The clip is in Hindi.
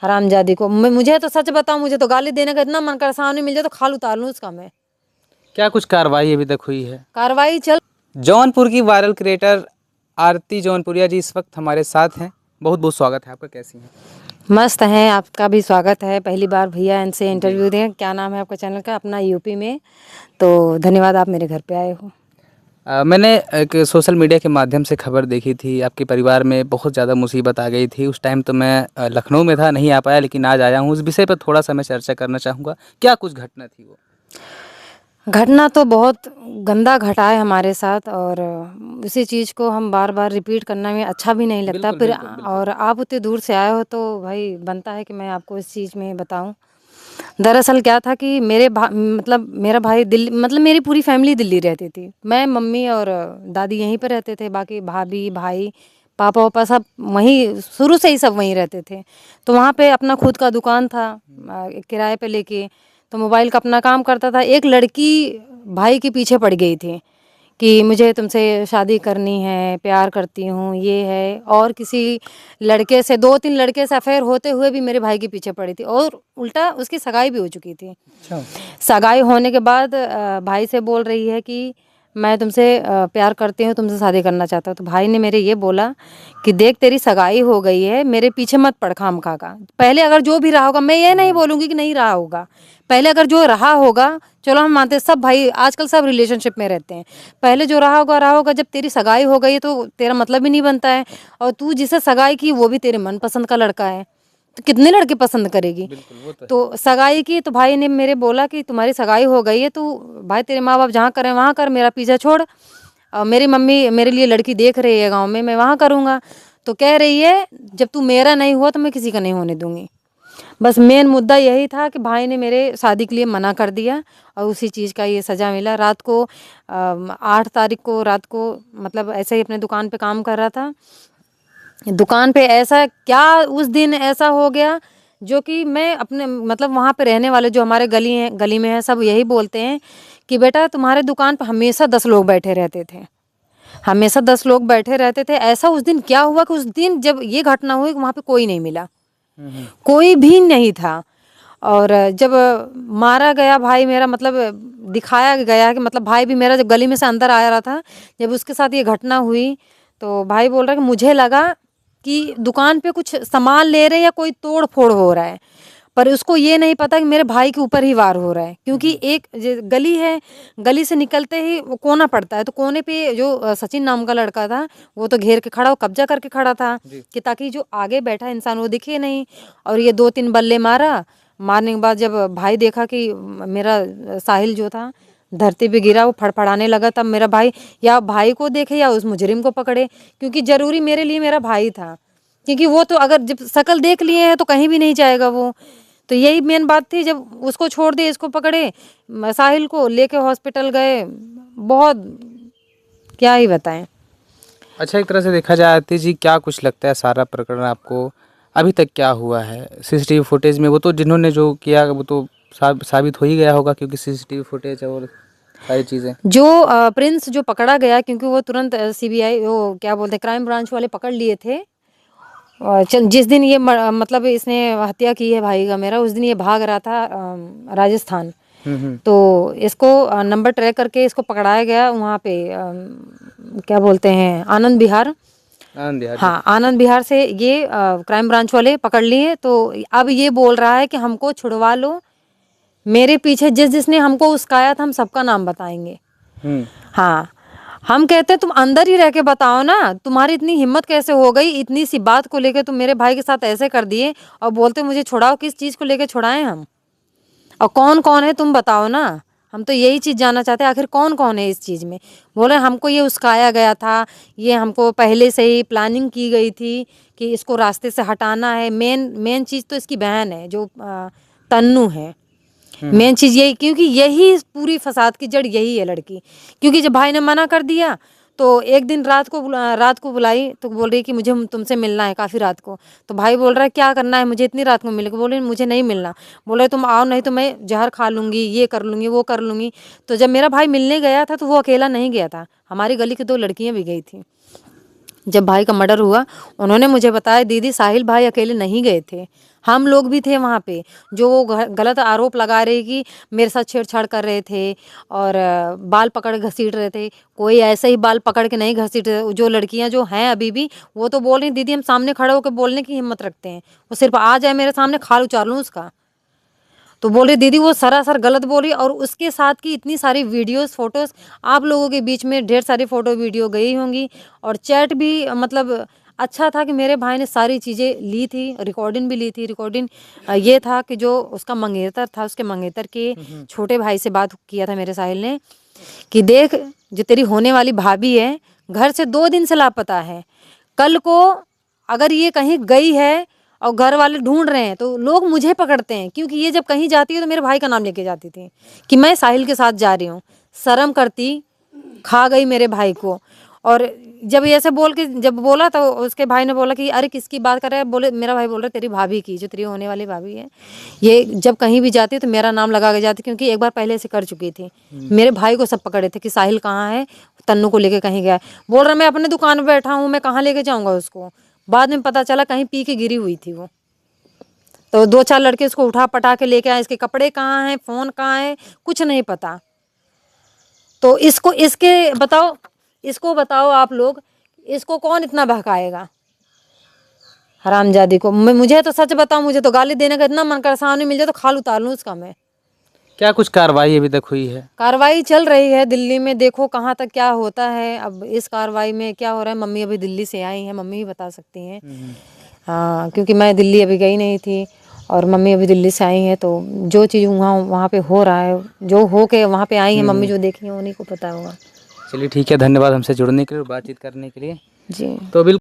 हरामजादी को। मुझे तो सच बताऊं, मुझे तो गाली देने का इतना मन कर, सामने मिल जाए तो खाल उतार लूं उसका मैं। क्या कुछ कार्रवाई अभी तक हुई है? कार्रवाई चल। जौनपुर की वायरल क्रिएटर आरती जौनपुरिया जी इस वक्त हमारे साथ हैं। बहुत बहुत स्वागत है आपका, कैसी हैं? मस्त हैं, आपका भी स्वागत है। पहली बार भैया इनसे जी। इंटरव्यू दें। क्या नाम है आपका चैनल का? अपना यूपी में। तो धन्यवाद, आप मेरे घर पे आए हो। मैंने एक सोशल मीडिया के माध्यम से खबर देखी थी, आपके परिवार में बहुत ज़्यादा मुसीबत आ गई थी। उस टाइम तो मैं लखनऊ में था, नहीं आ पाया, लेकिन आज आया हूँ। उस विषय पर थोड़ा सा मैं चर्चा करना चाहूँगा। क्या कुछ घटना थी वो? घटना तो बहुत गंदा घटा है हमारे साथ, और उसी चीज़ को हम बार बार रिपीट करना में अच्छा भी नहीं लगता। बिल्कुल फिर बिल्कुल बिल्कुल। और आप उतने दूर से आए हो तो भाई बनता है कि मैं आपको इस चीज़ में बताऊं। दरअसल क्या था कि मतलब मेरा भाई दिल्ली, मतलब मेरी पूरी फैमिली दिल्ली रहती थी। मैं, मम्मी और दादी यहीं पर रहते थे। बाकी भाभी, भाई, पापा वापा सब वहीं, शुरू से ही सब वहीं रहते थे। तो वहाँ पे अपना खुद का दुकान था, किराए पे लेके। तो मोबाइल का अपना काम करता था। एक लड़की भाई के पीछे पड़ गई थी कि मुझे तुमसे शादी करनी है, प्यार करती हूँ, ये है। और किसी लड़के से, 2-3 लड़के से अफेयर होते हुए भी मेरे भाई के पीछे पड़ी थी, और उल्टा उसकी सगाई भी हो चुकी थी। अच्छा। सगाई होने के बाद भाई से बोल रही है कि मैं तुमसे प्यार करती हूँ, तुमसे शादी करना चाहता हूँ। तो भाई ने मेरे ये बोला कि देख, तेरी सगाई हो गई है, मेरे पीछे मत पड़ खामखा का। पहले अगर जो भी रहा होगा, मैं ये नहीं बोलूँगी कि नहीं रहा होगा, पहले अगर जो रहा होगा, चलो हम मानते हैं, सब भाई आजकल सब रिलेशनशिप में रहते हैं। पहले जो रहा होगा। जब तेरी सगाई हो गई है तो तेरा मतलब ही नहीं बनता है। और तू जिसे सगाई की वो भी तेरे मनपसंद का लड़का है, तो कितने लड़के पसंद करेगी। बिल्कुल, वो तो है। तो सगाई की, तो भाई ने मेरे बोला कि तुम्हारी सगाई हो गई है, तो भाई तेरे माँ बाप जहाँ करें वहाँ कर, मेरा पीछा छोड़। मेरी मम्मी मेरे लिए लड़की देख रही है गाँव में, मैं वहाँ करूँगा। तो कह रही है जब तू मेरा नहीं हुआ तो मैं किसी का नहीं होने दूंगी। बस मेन मुद्दा यही था कि भाई ने मेरे शादी के लिए मना कर दिया, और उसी चीज़ का ये सज़ा मिला। रात को 8 तारीख को रात को, मतलब ऐसे ही अपने दुकान पे काम कर रहा था। दुकान पे ऐसा क्या उस दिन ऐसा हो गया, जो कि मैं अपने, मतलब वहाँ पे रहने वाले जो हमारे गली में हैं, सब यही बोलते हैं कि बेटा तुम्हारे दुकान पे हमेशा 10 लोग बैठे रहते थे, हमेशा 10 लोग बैठे रहते थे। ऐसा उस दिन क्या हुआ कि उस दिन जब ये घटना हुई, वहाँ पे कोई नहीं मिला, हम्म। कोई भी नहीं था। और जब मारा गया भाई मेरा, मतलब दिखाया गया कि, मतलब भाई भी मेरा जब गली में से अंदर आ रहा था, जब उसके साथ ये घटना हुई, तो भाई बोल रहा है कि मुझे लगा कि दुकान पे कुछ सामान ले रहे हैं या कोई तोड़ फोड़ हो रहा है, पर उसको ये नहीं पता कि मेरे भाई के ऊपर ही वार हो रहा है। क्योंकि एक गली है, गली से निकलते ही वो कोना पड़ता है, तो कोने पे जो सचिन नाम का लड़का था, वो तो घेर के खड़ा, वो कब्जा करके खड़ा था जी। कि ताकि जो आगे बैठा इंसान वो दिखे नहीं। और ये 2-3 बल्ले मारा। मारने के बाद जब भाई देखा कि मेरा साहिल जो था धरती पे गिरा, वो फड़फड़ाने लगा, तब मेरा भाई या भाई को देखे या उस मुजरिम को पकड़े, क्योंकि ज़रूरी मेरे लिए मेरा भाई था। क्योंकि वो तो अगर जब शक्ल देख लिए हैं तो कहीं भी नहीं जाएगा वो। तो यही मेन बात थी। जब उसको छोड़ दिए, इसको पकड़े, साहिल को लेके हॉस्पिटल गए। बहुत, क्या ही बताएं। अच्छा, एक तरह से देखा जाए आरती जी, क्या कुछ लगता है सारा प्रकरण आपको अभी तक क्या हुआ है? सीसीटीवी फुटेज में वो तो जिन्होंने जो किया वो तो साबित हो ही गया होगा, क्योंकि सीसीटीवी फुटेज और सारी चीज़ें। जो प्रिंस जो पकड़ा गया, क्योंकि वो तुरंत सीबीआई, वो क्या बोलते हैं, क्राइम ब्रांच वाले पकड़ लिए थे। और जिस दिन ये मतलब इसने हत्या की है भाई का मेरा, उस दिन ये भाग रहा था राजस्थान। हम्म। तो इसको नंबर ट्रैक करके इसको पकड़ाया गया वहाँ पे, क्या बोलते हैं, आनंद विहार। आनंद यार जी। हाँ, आनंद विहार से ये क्राइम ब्रांच वाले पकड़ लिए। तो अब ये बोल रहा है कि हमको छुड़वा लो, मेरे पीछे जिस जिसने हमको उस्काया था हम सबका नाम बताएंगे। हम्म। हाँ, हम कहते हैं तुम अंदर ही रह के बताओ ना, तुम्हारी इतनी हिम्मत कैसे हो गई, इतनी सी बात को लेके तुम मेरे भाई के साथ ऐसे कर दिए, और बोलते मुझे छुड़ाओ। किस चीज़ को लेके छुड़ाएं हम? और कौन कौन है तुम बताओ ना, हम तो यही चीज़ जानना चाहते हैं, आखिर कौन कौन है इस चीज़ में। बोले हमको ये उस्काया गया था, ये हमको पहले से ही प्लानिंग की गई थी कि इसको रास्ते से हटाना है। मेन मेन चीज़ तो इसकी बहन है, जो तन्नू है। हम्म। मेन चीज़ यही, क्योंकि यही पूरी फसाद की जड़ यही है लड़की। क्योंकि जब भाई ने मना कर दिया, तो एक दिन रात को बुलाई, तो बोल रही कि मुझे तुमसे मिलना है, काफ़ी रात को। तो भाई बोल रहा है क्या करना है मुझे इतनी रात को मिले को? बोले मुझे नहीं मिलना। बोले तुम आओ, नहीं तो मैं जहर खा लूँगी, ये कर लूँगी, वो कर लूँगी। तो जब मेरा भाई मिलने गया था तो वो अकेला नहीं गया था, हमारी गली की 2 लड़कियाँ भी गई थी। जब भाई का मर्डर हुआ, उन्होंने मुझे बताया दीदी साहिल भाई अकेले नहीं गए थे, हम लोग भी थे वहाँ पे। जो वो गलत आरोप लगा रहे कि मेरे साथ छेड़छाड़ कर रहे थे और बाल पकड़ घसीट रहे थे, कोई ऐसे ही बाल पकड़ के नहीं घसीट रहे। जो लड़कियां जो हैं अभी भी, वो तो बोल रही दीदी हम सामने खड़े होकर बोलने की हिम्मत रखते हैं, वो सिर्फ आ जाए मेरे सामने खाल उचार लूँ उसका। तो बोल रही दीदी वो सरासर गलत बोल रही, और उसके साथ की इतनी सारी वीडियोस फोटोज आप लोगों के बीच में ढेर सारी फोटो वीडियो गई होंगी, और चैट भी मतलब अच्छा था कि मेरे भाई ने सारी चीज़ें ली थी, रिकॉर्डिंग भी ली थी। रिकॉर्डिंग ये था कि जो उसका मंगेतर था, उसके मंगेतर के छोटे भाई से बात किया था मेरे साहिल ने कि देख जो तेरी होने वाली भाभी है घर से 2 दिन से लापता है, कल को अगर ये कहीं गई है और घर वाले ढूंढ रहे हैं तो लोग मुझे पकड़ते हैं, क्योंकि ये जब कहीं जाती है तो मेरे भाई का नाम लेके जाती थी कि मैं साहिल के साथ जा रही हूँ। शर्म करती खा गई मेरे भाई को। और जब ऐसे बोल के जब बोला तो उसके भाई ने बोला कि अरे किसकी बात कर रहा है, बोले मेरा भाई बोल रहा है तेरी भाभी की, जो तेरी होने वाली भाभी है, ये जब कहीं भी जाती है तो मेरा नाम लगा के जाती, क्योंकि एक बार पहले से कर चुकी थी। मेरे भाई को सब पकड़े थे कि साहिल कहाँ है, तन्नू को लेके कहीं गया है। बोल रहा मैं अपने दुकान पे बैठा हूँ, मैं कहाँ लेके जाऊँगा उसको। बाद में पता चला कहीं पी के गिरी हुई थी वो। तो 2-4 लड़के उसको उठा पटा के लेके आए, इसके कपड़े कहाँ हैं, फ़ोन कहाँ है, कुछ नहीं पता। तो इसको बताओ आप लोग, इसको कौन इतना बहकाएगा हरामजादी को। मुझे तो सच बताऊं, मुझे तो गाली देने का इतना मन कर, सामने मिल जाए तो खाल उतार लूं उसका मैं। क्या कुछ कार्रवाई अभी तक हुई है? कार्रवाई चल रही है दिल्ली में, देखो कहाँ तक क्या होता है। अब इस कार्रवाई में क्या हो रहा है, मम्मी अभी दिल्ली से आई हैं, मम्मी ही बता सकती हैं। हाँ, क्योंकि मैं दिल्ली अभी गई नहीं थी और मम्मी अभी दिल्ली से आई हैं, तो जो चीज़ वहाँ पे हो रहा है, जो हो के वहाँ पे आई हैं मम्मी, जो देखी है उन्हीं को पता होगा। चलिए ठीक है, धन्यवाद हमसे जुड़ने के लिए और बातचीत करने के लिए। जी। तो बिल्कुल